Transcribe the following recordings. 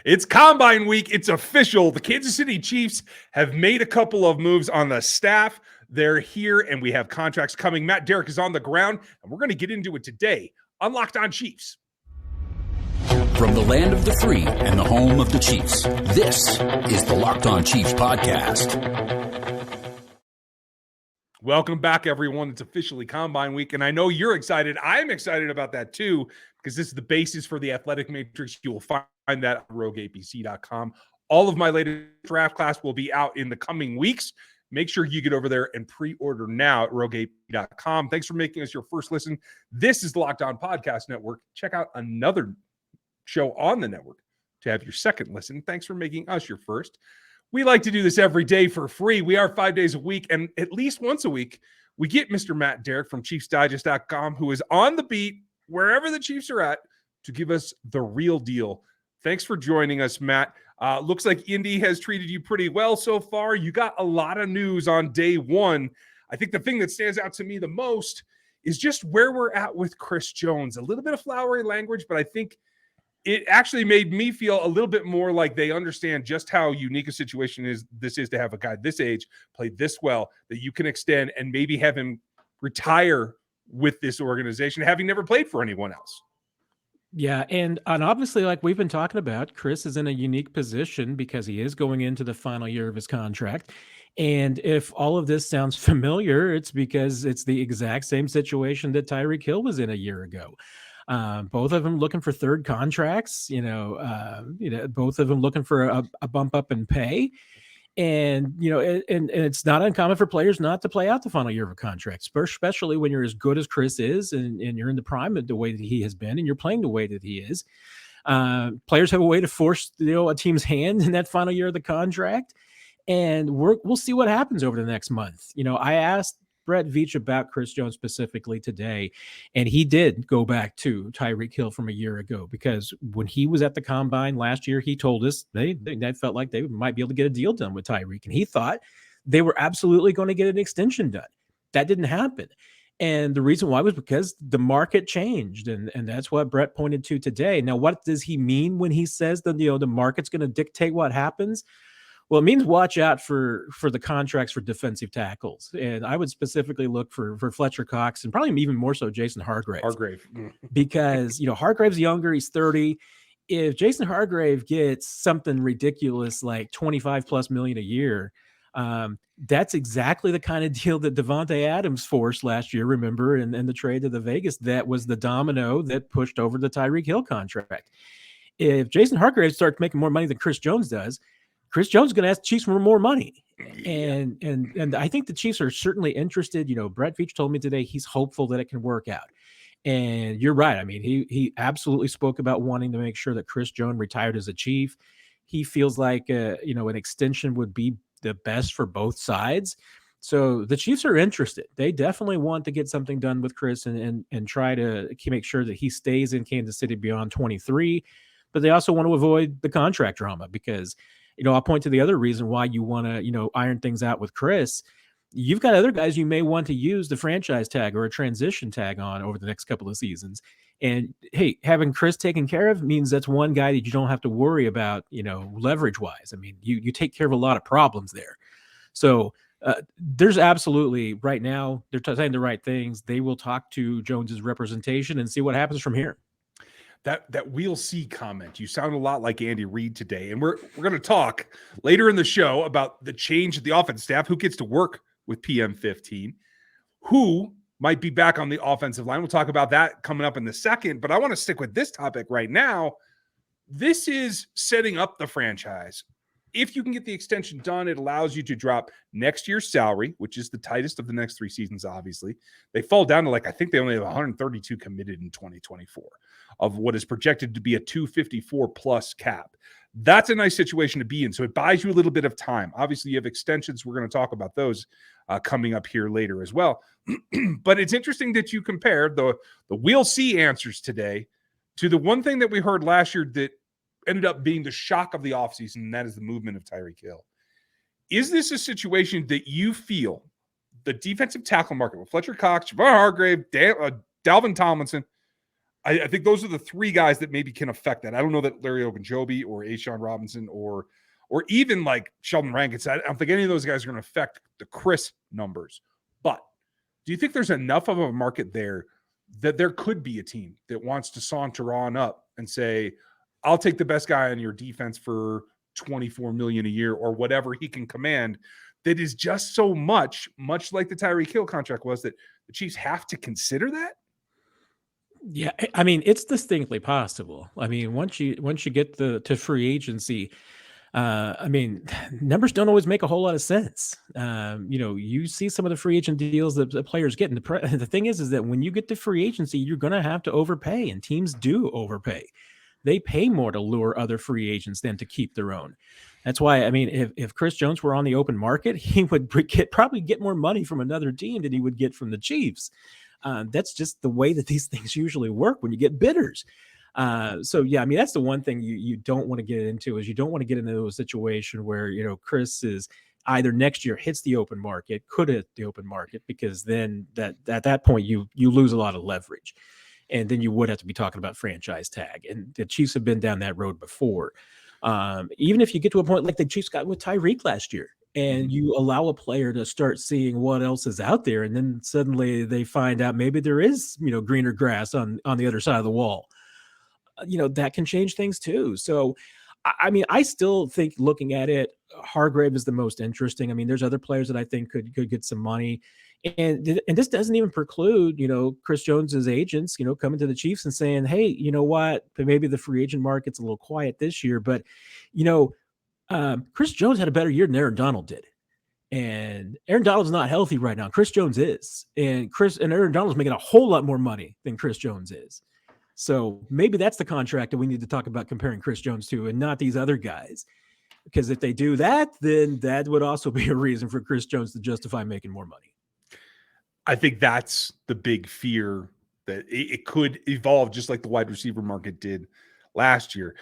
It's Combine Week. It's official. The Kansas City Chiefs have made a couple of moves on the staff. They're here, and we have contracts coming. Matt Derrick is on the ground, and we're going to get into it today on Locked On Chiefs. From the land of the free and the home of the Chiefs, this is the Locked On Chiefs podcast. Welcome back, everyone. It's officially Combine Week, and I know you're excited. I'm excited about that, too, because this is the basis for the athletic matrix. You will find that on rogueapc.com. All of my latest draft class will be out in the coming weeks. Make sure you get over there and pre-order now at rogueapc.com. Thanks for making us your first listen. This is the Locked On Podcast Network. Check out another show on the network to have your second listen. Thanks for making us your first. We like to do this every day for free. We are 5 days a week, and at least once a week, we get Mr. Matt Derrick from ChiefsDigest.com, who is on the beat wherever the Chiefs are at to give us the real deal. Thanks for joining us, Matt. Looks like Indy has treated you pretty well so far. You got a lot of news on day one. I think the thing that stands out to me the most is just where we're at with Chris Jones. A little bit of flowery language, but I think it actually made me feel a little bit more like they understand just how unique a situation this is to have a guy this age play this well, that you can extend and maybe have him retire with this organization, having never played for anyone else. Yeah, and obviously, like we've been talking about, Chris is in a unique position because he is going into the final year of his contract. And if all of this sounds familiar, it's because it's the exact same situation that Tyreek Hill was in a year ago. Both of them looking for third contracts, both of them looking for a bump up in pay. And, and it's not uncommon for players not to play out the final year of a contract, especially when you're as good as Chris is and you're in the prime of the way that he has been and you're playing the way that he is. Players have a way to force, a team's hand in that final year of the contract. And we'll see what happens over the next month. I asked Brett Veach about Chris Jones specifically today, and he did go back to Tyreek Hill from a year ago because when he was at the Combine last year, he told us they felt like they might be able to get a deal done with Tyreek, and he thought they were absolutely going to get an extension done. That didn't happen. And the reason why was because the market changed, and that's what Brett pointed to today. Now, what does he mean when he says that the market's going to dictate what happens? Well, it means watch out for the contracts for defensive tackles. And I would specifically look for Fletcher Cox and probably even more so Jason Hargrave. Because, Hargrave's younger. He's 30. If Jason Hargrave gets something ridiculous like $25+ million a year, that's exactly the kind of deal that Devontae Adams forced last year, remember, in the trade to the Vegas. That was the domino that pushed over the Tyreek Hill contract. If Jason Hargrave starts making more money than Chris Jones does, Chris Jones is going to ask the Chiefs for more money. And I think the Chiefs are certainly interested. Brett Veach told me today he's hopeful that it can work out. And you're right. I mean, he absolutely spoke about wanting to make sure that Chris Jones retired as a Chief. He feels like, an extension would be the best for both sides. So the Chiefs are interested. They definitely want to get something done with Chris and try to make sure that he stays in Kansas City beyond 23. But they also want to avoid the contract drama because I'll point to the other reason why you want to, iron things out with Chris. You've got other guys you may want to use the franchise tag or a transition tag on over the next couple of seasons. And hey, having Chris taken care of means that's one guy that you don't have to worry about, leverage wise. I mean, you take care of a lot of problems there. So there's absolutely right now, they're saying the right things. They will talk to Jones's representation and see what happens from here. That we'll see comment. You sound a lot like Andy Reid today. And we're going to talk later in the show about the change at the offense staff, who gets to work with PM15, who might be back on the offensive line. We'll talk about that coming up in the second, but I want to stick with this topic right now. This is setting up the franchise. If you can get the extension done, it allows you to drop next year's salary, which is the tightest of the next 3 seasons, obviously. They fall down to I think they only have 132 committed in 2024 of what is projected to be a 254 plus cap. That's a nice situation to be in. So it buys you a little bit of time. Obviously, you have extensions. We're going to talk about those coming up here later as well. But it's interesting that you compared the we'll see answers today to the one thing that we heard last year that ended up being the shock of the offseason, and that is the movement of Tyreek Hill. Is this a situation that you feel the defensive tackle market with Fletcher Cox, Javon Hargrave, Dalvin Tomlinson, I think those are the three guys that maybe can affect that. I don't know that Larry Ogunjobi or A'Shawn Robinson or even like Sheldon Rankins. I don't think any of those guys are going to affect the Chris numbers. But do you think there's enough of a market there that there could be a team that wants to saunter on up and say, I'll take the best guy on your defense for $24 million a year or whatever he can command, that is just so much like the Tyreek Hill contract was, that the Chiefs have to consider that? Yeah, I mean, it's distinctly possible. I mean, once you get to free agency, I mean, numbers don't always make a whole lot of sense. You see some of the free agent deals that the players get. And the thing is that when you get to free agency, you're going to have to overpay, and teams do overpay. They pay more to lure other free agents than to keep their own. That's why, I mean, if Chris Jones were on the open market, he would probably get more money from another team than he would get from the Chiefs. That's just the way that these things usually work when you get bidders. So yeah, I mean, that's the one thing you don't want to get into, is you don't want to get into a situation where, Chris is either next year hits the open market, could hit the open market, because then at that point you lose a lot of leverage. And then you would have to be talking about franchise tag. And the Chiefs have been down that road before. Even if you get to a point like the Chiefs got with Tyreek last year, and you allow a player to start seeing what else is out there, and then suddenly they find out maybe there is, greener grass on the other side of the wall. That can change things too. So, I mean, I still think, looking at it, Hargrave is the most interesting. I mean, there's other players that I think could get some money. And this doesn't even preclude, Chris Jones's agents, coming to the Chiefs and saying, hey, you know what, maybe the free agent market's a little quiet this year, but, Chris Jones had a better year than Aaron Donald did. And Aaron Donald's not healthy right now. Chris Jones is. And Aaron Donald's making a whole lot more money than Chris Jones is. So maybe that's the contract that we need to talk about comparing Chris Jones to, and not these other guys. Because if they do that, then that would also be a reason for Chris Jones to justify making more money. I think that's the big fear, that it could evolve just like the wide receiver market did last year.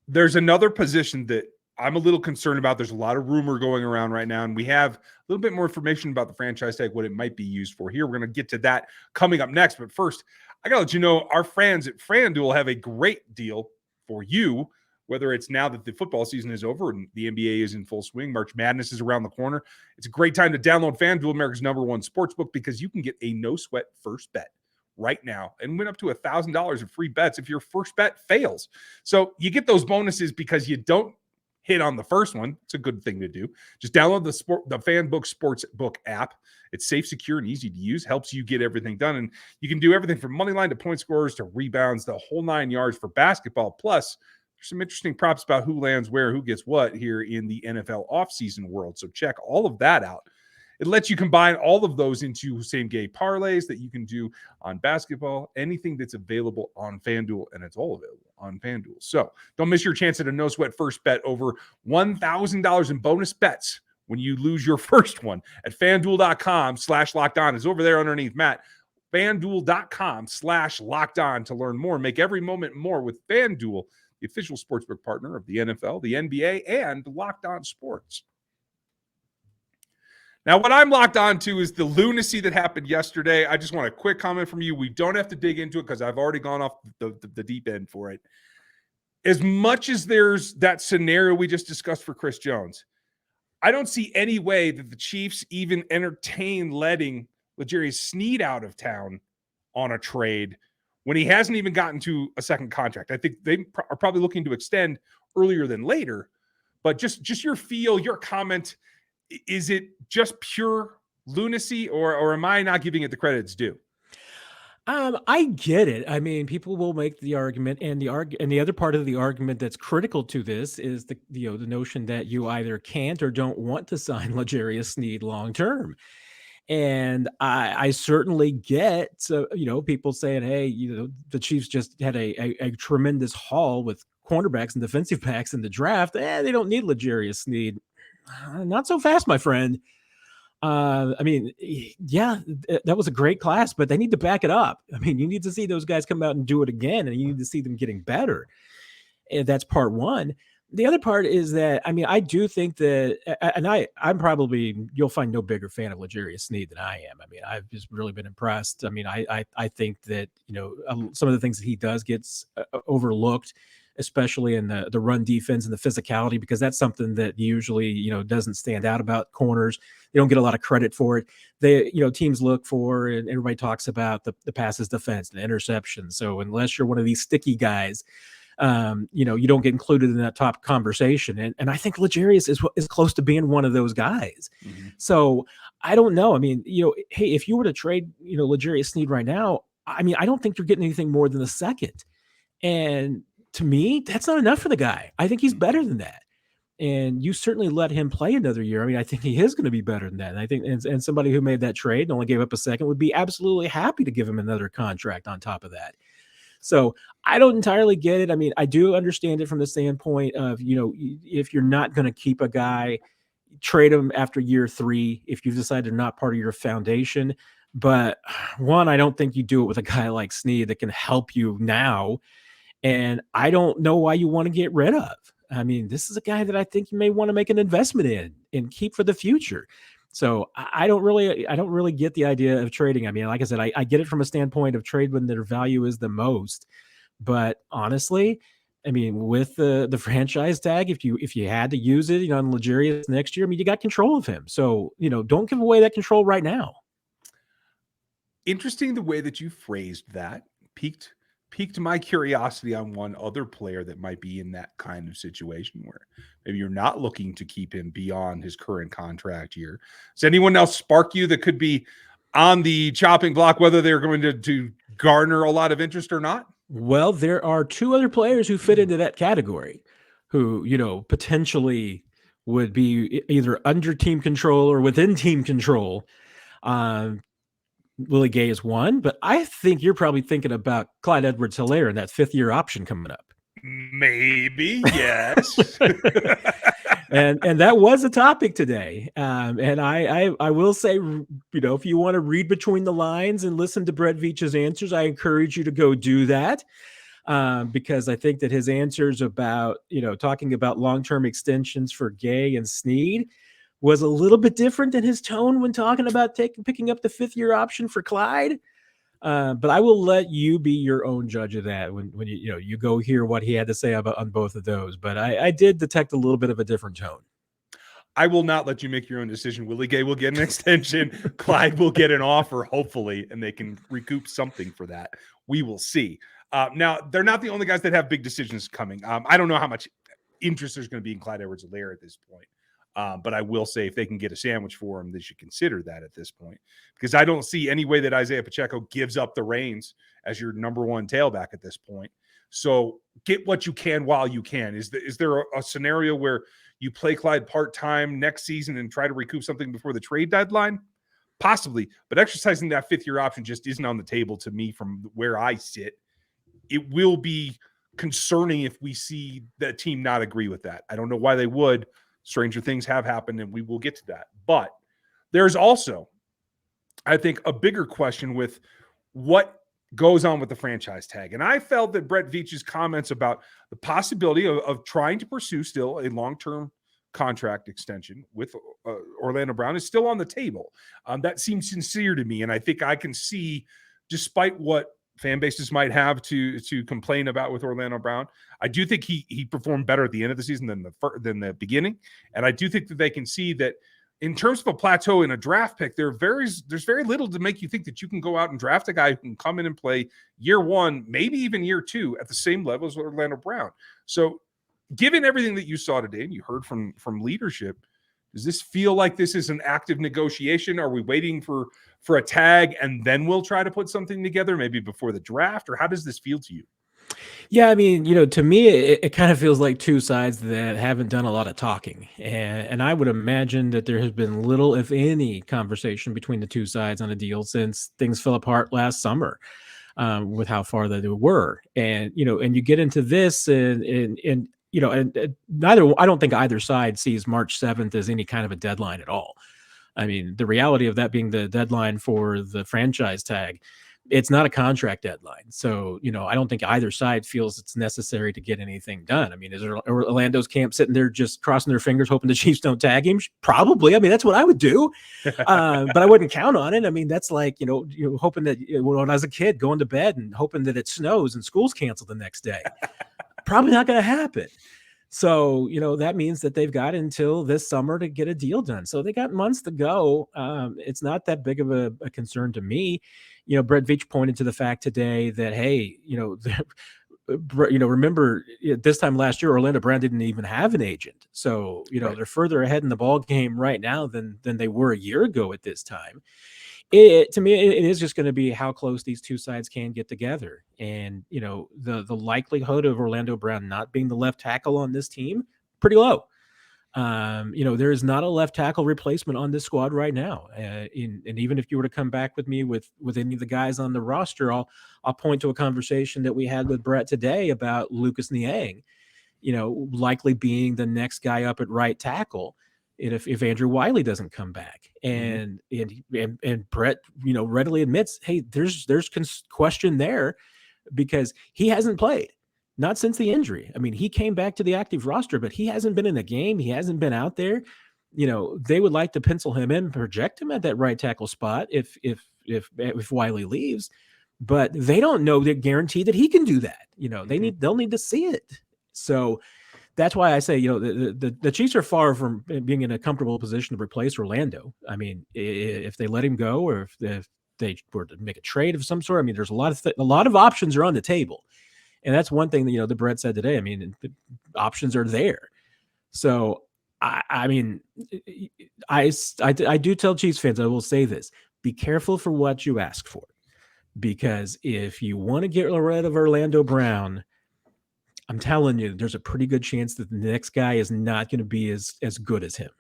There's another position that I'm a little concerned about. There's a lot of rumor going around right now, and we have a little bit more information about the franchise tag, what it might be used for here. We're going to get to that coming up next. But first, I got to let you know, our friends at FanDuel have a great deal for you, whether it's now that the football season is over and the NBA is in full swing. March Madness is around the corner. It's a great time to download FanDuel, America's #1 sportsbook, because you can get a no-sweat first bet right now and win up to $1,000 in free bets if your first bet fails. So you get those bonuses because you don't hit on the first one. It's a good thing to do. Just download the FanBook Sportsbook app. It's safe, secure, and easy to use. Helps you get everything done. And you can do everything from money line to point scorers to rebounds, the whole 9 yards for basketball. Plus, there's some interesting props about who lands where, who gets what here in the NFL offseason world. So check all of that out. It lets you combine all of those into same-game parlays that you can do on basketball, anything that's available on FanDuel, and it's all available on FanDuel. So don't miss your chance at a no-sweat first bet, over $1,000 in bonus bets when you lose your first one at FanDuel.com/lockedon. It's over there underneath Matt. FanDuel.com/lockedon to learn more. Make every moment more with FanDuel, the official sportsbook partner of the NFL, the NBA, and Locked On Sports. Now, what I'm locked on to is the lunacy that happened yesterday. I just want a quick comment from you. We don't have to dig into it because I've already gone off the deep end for it. As much as there's that scenario we just discussed for Chris Jones, I don't see any way that the Chiefs even entertain letting L'Jarius Sneed out of town on a trade when he hasn't even gotten to a second contract. I think they are probably looking to extend earlier than later. But just your feel, your comment, is it just pure lunacy, or am I not giving it the credit it's due? I get it. I mean, people will make the argument, and the other part of the argument that's critical to this is the notion that you either can't or don't want to sign L'Jarius Sneed long term. And I certainly get, people saying, hey, the Chiefs just had a tremendous haul with cornerbacks and defensive backs in the draft. They don't need L'Jarius Sneed. Not so fast, my friend. I mean, yeah, that was a great class, but they need to back it up. I mean, you need to see those guys come out and do it again, and you need to see them getting better. And that's part one. The other part is that, I mean, I do think that, and I'm probably, you'll find no bigger fan of L'Jarius Sneed than I am. I mean, I've just really been impressed. I mean, I think that, some of the things that he does gets overlooked, especially in the run defense and the physicality, because that's something that usually, doesn't stand out about corners. They don't get a lot of credit for it. Teams look for, and everybody talks about the passes defense and the interception. So unless you're one of these sticky guys, you don't get included in that top conversation. And I think L'Jarius is close to being one of those guys. Mm-hmm. So I don't know. I mean, hey, if you were to trade, L'Jarius Sneed right now, I mean, I don't think you're getting anything more than a second. And to me, that's not enough for the guy. I think he's better than that. And you certainly let him play another year. I mean, I think he is going to be better than that. And I think, and somebody who made that trade and only gave up a second would be absolutely happy to give him another contract on top of that. So I don't entirely get it. I mean, I do understand it from the standpoint of, if you're not going to keep a guy, trade him after year 3 if you've decided they're not part of your foundation. But one, I don't think you do it with a guy like Sneed that can help you now. And I don't know why you want to get rid of. I mean, this is a guy that I think you may want to make an investment in and keep for the future. So I don't really get the idea of trading. I mean, like I said, I get it from a standpoint of trade when their value is the most. But honestly, I mean, with the franchise tag, if you had to use it, on L'Jarius next year, I mean, you got control of him. So, don't give away that control right now. Interesting the way that you phrased that. Piqued my curiosity on one other player that might be in that kind of situation where maybe you're not looking to keep him beyond his current contract year. Does anyone else spark you that could be on the chopping block, whether they're going to garner a lot of interest or not? Well, there are 2 other players who fit into that category who, potentially would be either under team control or within team control. Willie Gay is one, but I think you're probably thinking about Clyde Edwards-Helaire and that 5th-year option coming up. Maybe, yes. and that was a topic today. And I will say, if you want to read between the lines and listen to Brett Veach's answers, I encourage you to go do that. Because I think that his answers about, talking about long-term extensions for Gay and Sneed was a little bit different than his tone when talking about picking up the 5th-year option for Clyde. But I will let you be your own judge of that when you go hear what he had to say on both of those. But I did detect a little bit of a different tone. I will not let you make your own decision. Willie Gay will get an extension. Clyde will get an offer, hopefully, and they can recoup something for that. We will see. Now, they're not the only guys that have big decisions coming. I don't know how much interest there's going to be in Clyde Edwards-Helaire at this point. But I will say if they can get a sandwich for him, they should consider that at this point, because I don't see any way that Isaiah Pacheco gives up the reins as your number 1 tailback at this point. So get what you can while you can. Is there a scenario where you play Clyde part-time next season and try to recoup something before the trade deadline? Possibly, but exercising that 5th-year option just isn't on the table to me from where I sit. It will be concerning if we see the team not agree with that. I don't know why they would. Stranger things have happened, and we will get to that. But there's also, I think, a bigger question with what goes on with the franchise tag. And I felt that Brett Veach's comments about the possibility of trying to pursue still a long-term contract extension with Orlando Brown is still on the table. That seems sincere to me, and I think I can see, despite what fan bases might have to complain about with Orlando Brown, I do think he performed better at the end of the season than the beginning, and I do think that they can see that in terms of a plateau in a draft pick, there's very little to make you think that you can go out and draft a guy who can come in and play year 1, maybe even year 2 at the same level as Orlando Brown. So, given everything that you saw today and you heard from leadership, does this feel like this is an active negotiation? Are we waiting for a tag and then we'll try to put something together maybe before the draft, or how does this feel to you? Yeah, I mean, to me, it kind of feels like 2 sides that haven't done a lot of talking. And I would imagine that there has been little, if any, conversation between the 2 sides on a deal since things fell apart last summer with how far that they were. And, and you get into this and I don't think either side sees March 7th as any kind of a deadline at all. I mean, the reality of that being the deadline for the franchise tag, it's not a contract deadline. So, I don't think either side feels it's necessary to get anything done. I mean, is Orlando's camp sitting there just crossing their fingers, hoping the Chiefs don't tag him? Probably. I mean, that's what I would do. But I wouldn't count on it. I mean, that's like, you're hoping that when I was a kid going to bed and hoping that it snows and school's canceled the next day. Probably not going to happen. So, that means that they've got until this summer to get a deal done. So they got months to go. It's not that big of a concern to me. Brett Veach pointed to the fact today that, hey, remember this time last year, Orlando Brown didn't even have an agent. So, Right. They're further ahead in the ball game right now than they were a year ago at this time. To me, it is just going to be how close these two sides can get together. And, the likelihood of Orlando Brown not being the left tackle on this team, pretty low. There is not a left tackle replacement on this squad right now. And even if you were to come back with me with any of the guys on the roster, I'll point to a conversation that we had with Brett today about Lucas Niang, likely being the next guy up at right tackle. And if Andrew Wiley doesn't come back, and Brett, readily admits, hey, there's question there because he hasn't played, not since the injury. I mean, he came back to the active roster, but he hasn't been in a game. He hasn't been out there. They would like to pencil him in, project him at that right tackle spot if Wiley leaves, but they don't know the guarantee that he can do that. They'll need to see it. So that's why I say, the Chiefs are far from being in a comfortable position to replace Orlando. I mean, if they let him go, or if they were to make a trade of some sort, I mean, there's a lot of options are on the table, and that's one thing that the Brett said today. I mean, the options are there. So I mean, I do tell Chiefs fans, I will say this: be careful for what you ask for, because if you want to get rid of Orlando Brown, I'm telling you, there's a pretty good chance that the next guy is not going to be as good as him.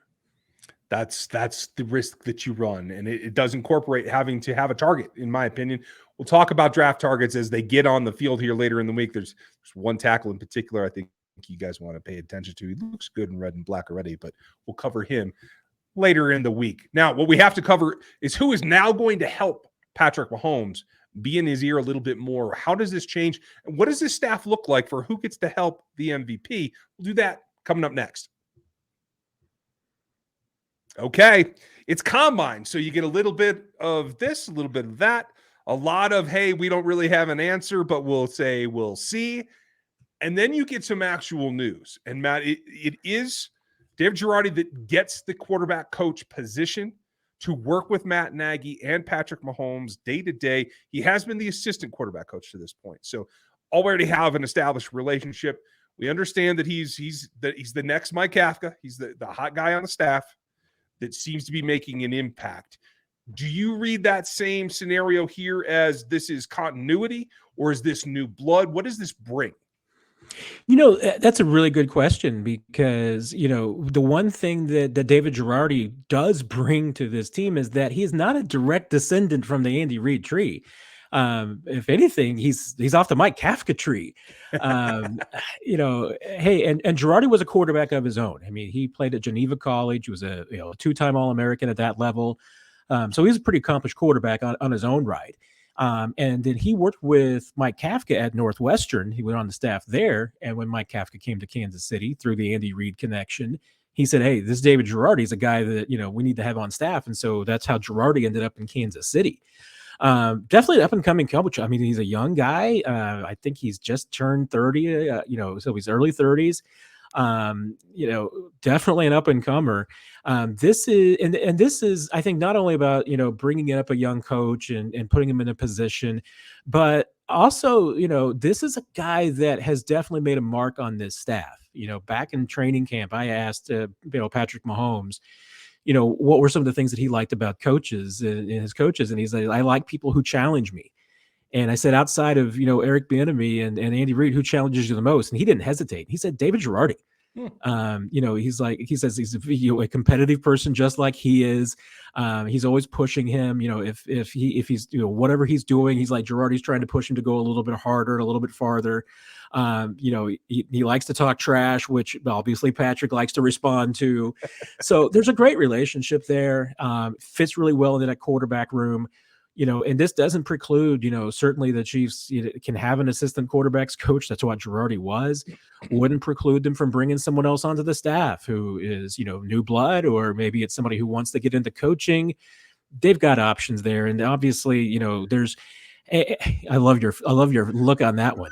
That's the risk that you run, and it does incorporate having to have a target, in my opinion. We'll talk about draft targets as they get on the field here later in the week. There's one tackle in particular I think you guys want to pay attention to. He looks good in red and black already, but we'll cover him later in the week. Now, what we have to cover is who is now going to help Patrick Mahomes be in his ear a little bit more. How does this change? And what does this staff look like for who gets to help the MVP? We'll do that coming up next. Okay, it's combine. So you get a little bit of this, a little bit of that, a lot of, hey, we don't really have an answer, but we'll say we'll see. And then you get some actual news. And Matt, it is Dave Girardi that gets the quarterback coach position to work with Matt Nagy and Patrick Mahomes day to day. He has been the assistant quarterback coach to this point, so already have an established relationship. We understand that he's the next Mike Kafka. He's the hot guy on the staff that seems to be making an impact. Do you read that same scenario here as this is continuity, or is this new blood? What does this bring? That's a really good question, because, the one thing that David Girardi does bring to this team is that he is not a direct descendant from the Andy Reid tree. If anything, he's off the Mike Kafka tree. Hey, and Girardi was a quarterback of his own. I mean, he played at Geneva College. He was a two-time All-American at that level. So he's a pretty accomplished quarterback on his own right. And then he worked with Mike Kafka at Northwestern. He went on the staff there. And when Mike Kafka came to Kansas City through the Andy Reid connection, he said, hey, this David Girardi is a guy that, we need to have on staff. And so that's how Girardi ended up in Kansas City. Definitely an up-and-coming coach. I mean, he's a young guy. I think he's just turned 30, so he's early 30s. Definitely an up-and-comer. This is, I think, not only about, bringing up a young coach and putting him in a position, but also, this is a guy that has definitely made a mark on this staff. Back in training camp, I asked, Patrick Mahomes, what were some of the things that he liked about coaches and his coaches? And he's like, I like people who challenge me. And I said, outside of, Eric Bieniemy and Andy Reid, who challenges you the most? And he didn't hesitate. He said, David Girardi. He says he's a competitive person, just like he is. He's always pushing him. If he's whatever he's doing, he's like Girardi's trying to push him to go a little bit harder, a little bit farther. He likes to talk trash, which obviously Patrick likes to respond to. So there's a great relationship there. Fits really well into that quarterback room. And this doesn't preclude, certainly the Chiefs can have an assistant quarterbacks coach. That's what Girardi was. Wouldn't preclude them from bringing someone else onto the staff who is, new blood, or maybe it's somebody who wants to get into coaching. They've got options there. And obviously, there's, I love your look on that one.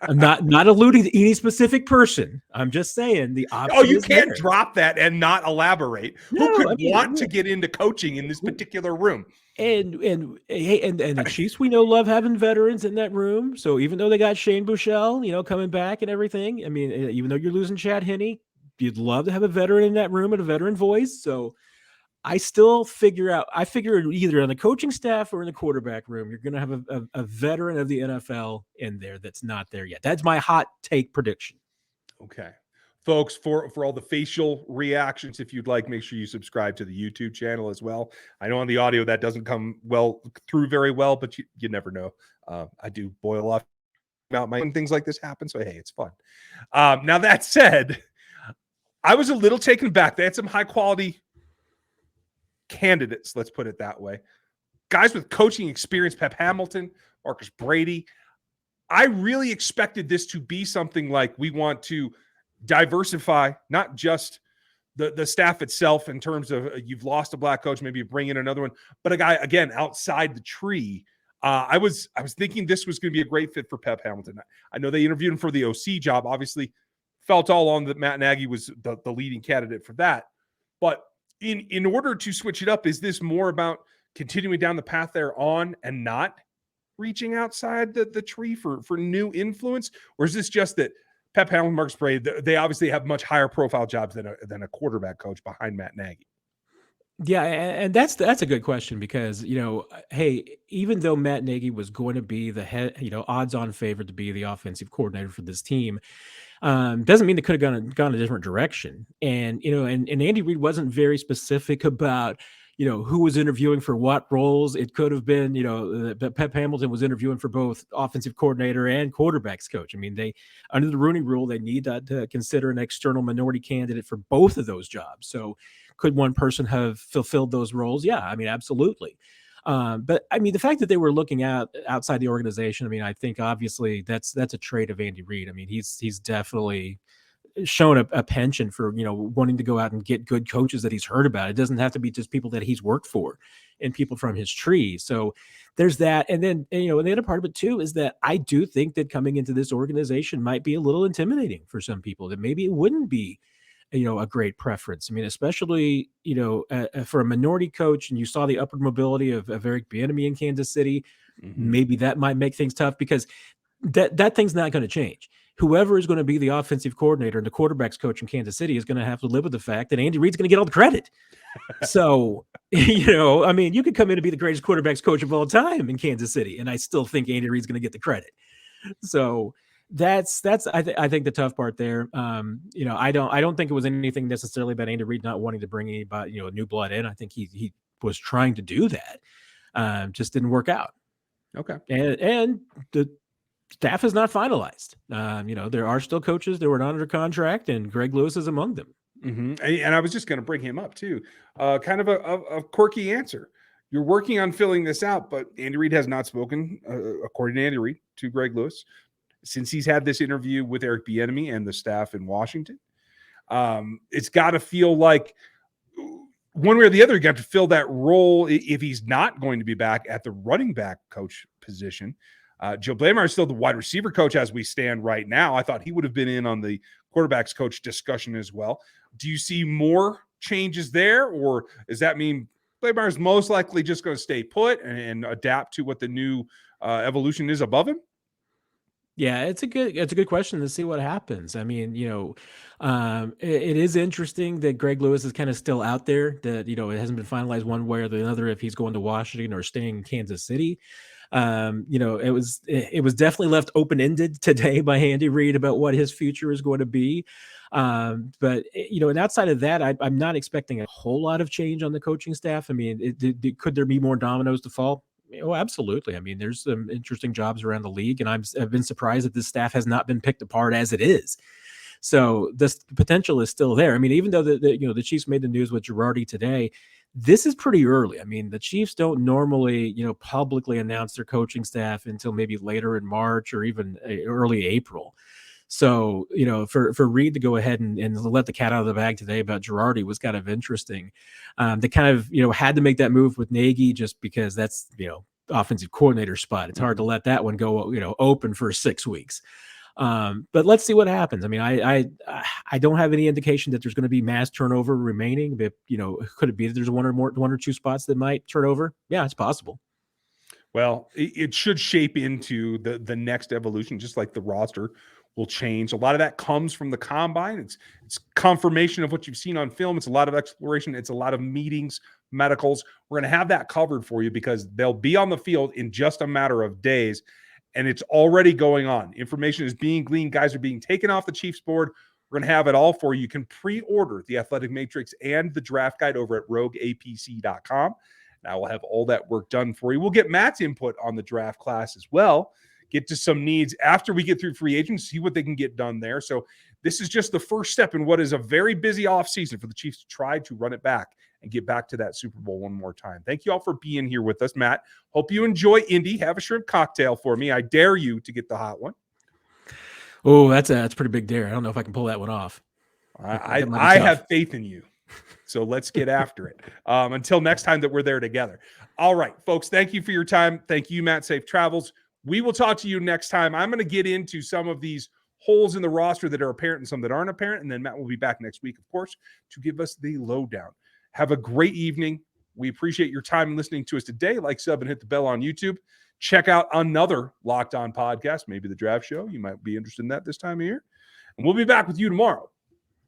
I'm not alluding to any specific person. I'm just saying the option. Oh, you is can't there. drop that and not elaborate. No, Who could want to get into coaching in this particular room? And the Chiefs, we know, love having veterans in that room. So even though they got Shane Buechele, coming back and everything, I mean, even though you're losing Chad Henne, you'd love to have a veteran in that room and a veteran voice. So I figure either on the coaching staff or in the quarterback room, you're going to have a veteran of the NFL in there that's not there yet. That's my hot take prediction. Okay. Folks, for all the facial reactions, if you'd like, make sure you subscribe to the YouTube channel as well. I know on the audio that doesn't come through very well, but you never know. I do boil off about when things like this happen, so hey, it's fun. Now that said, I was a little taken aback. They had some high quality candidates, let's put it that way. Guys with coaching experience, Pep Hamilton, Marcus Brady. I really expected this to be something like we want to diversify, not just the staff itself in terms of you've lost a black coach, maybe you bring in another one, but a guy, again, outside the tree. I was thinking this was going to be a great fit for Pep Hamilton. I know they interviewed him for the OC job, obviously felt all on that Matt Nagy was the leading candidate for that. But in order to switch it up, is this more about continuing down the path they're on and not reaching outside the tree for new influence? Or is this just that Pep Hamilton, Marcus Brady, they obviously have much higher profile jobs than a quarterback coach behind Matt Nagy? Yeah, and that's a good question because, hey, even though Matt Nagy was going to be the head, odds-on favorite to be the offensive coordinator for this team, doesn't mean they could have gone a different direction. And, and Andy Reid wasn't very specific about, who was interviewing for what roles. It could have been, Pep Hamilton was interviewing for both offensive coordinator and quarterbacks coach. I mean, under the Rooney Rule, they need to consider an external minority candidate for both of those jobs. So could one person have fulfilled those roles? Yeah, I mean, absolutely. But I mean, the fact that they were looking outside the organization, I mean, I think obviously that's a trait of Andy Reid. I mean, he's definitely shown a penchant for, wanting to go out and get good coaches that he's heard about. It doesn't have to be just people that he's worked for and people from his tree. So there's that. And then, and the other part of it too, is that I do think that coming into this organization might be a little intimidating for some people, that maybe it wouldn't be, a great preference. I mean, especially, for a minority coach, and you saw the upward mobility of Eric Bieniemy in Kansas City, maybe that might make things tough because that thing's not going to change. Whoever is going to be the offensive coordinator and the quarterback's coach in Kansas City is going to have to live with the fact that Andy Reid's going to get all the credit. So, I mean, you could come in and be the greatest quarterback's coach of all time in Kansas City, and I still think Andy Reid's going to get the credit. So that's I think the tough part there. I don't think it was anything necessarily about Andy Reid not wanting to bring anybody, new blood in. I think he was trying to do that. Just didn't work out. Okay. And the staff is not finalized. There are still coaches that were not under contract, and Greg Lewis is among them. And I was just going to bring him up too. Kind of a quirky answer. You're working on filling this out, but Andy Reid has not spoken, according to Andy Reid, to Greg Lewis since he's had this interview with Eric Bieniemy and the staff in Washington. It's got to feel like one way or the other, you have to fill that role if he's not going to be back at the running back coach position. Joe Blameyer is still the wide receiver coach as we stand right now. I thought he would have been in on the quarterbacks coach discussion as well. Do you see more changes there, or does that mean Blameyer is most likely just going to stay put and adapt to what the new evolution is above him? Yeah, it's a good question to see what happens. I mean, it is interesting that Greg Lewis is kind of still out there, that, it hasn't been finalized one way or the other if he's going to Washington or staying in Kansas City. It was definitely left open-ended today by Andy Reid about what his future is going to be. But and outside of that, I'm not expecting a whole lot of change on the coaching staff. I mean, could there be more dominoes to fall? Oh, absolutely. I mean, there's some interesting jobs around the league, and I've been surprised that this staff has not been picked apart as it is. So the potential is still there. I mean, even though the Chiefs made the news with Girardi today, this is pretty early. I mean, the Chiefs don't normally, publicly announce their coaching staff until maybe later in March or even early April. So, for Reed to go ahead and let the cat out of the bag today about Girardi was kind of interesting. They kind of, had to make that move with Nagy just because that's, offensive coordinator spot. It's hard to let that one go, open for 6 weeks. But let's see what happens. I mean, I don't have any indication that there's going to be mass turnover remaining, but could it be that there's one or two spots that might turn over? Yeah, it's possible. Well, it should shape into the next evolution, just like the roster will change. A lot of that comes from the combine. It's confirmation of what you've seen on film. It's a lot of exploration. It's a lot of meetings, medicals. We're going to have that covered for you because they'll be on the field in just a matter of days. And it's already going on. Information is being gleaned. Guys are being taken off the Chiefs board. We're going to have it all for you. You can pre-order the Athletic Matrix and the draft guide over at rogueapc.com. Now we'll have all that work done for you. We'll get Matt's input on the draft class as well. Get to some needs after we get through free agents, see what they can get done there. So this is just the first step in what is a very busy offseason for the Chiefs to try to run it back and get back to that Super Bowl one more time. Thank you all for being here with us, Matt. Hope you enjoy Indy. Have a shrimp cocktail for me. I dare you to get the hot one. Oh, that's a pretty big dare. I don't know if I can pull that one off. I have faith in you. So let's get after it. Until next time that we're there together. All right, folks, thank you for your time. Thank you, Matt. Safe travels. We will talk to you next time. I'm going to get into some of these holes in the roster that are apparent and some that aren't apparent. And then Matt will be back next week, of course, to give us the lowdown. Have a great evening. We appreciate your time listening to us today. Like, sub, and hit the bell on YouTube. Check out another Locked On podcast, maybe the draft show. You might be interested in that this time of year. And we'll be back with you tomorrow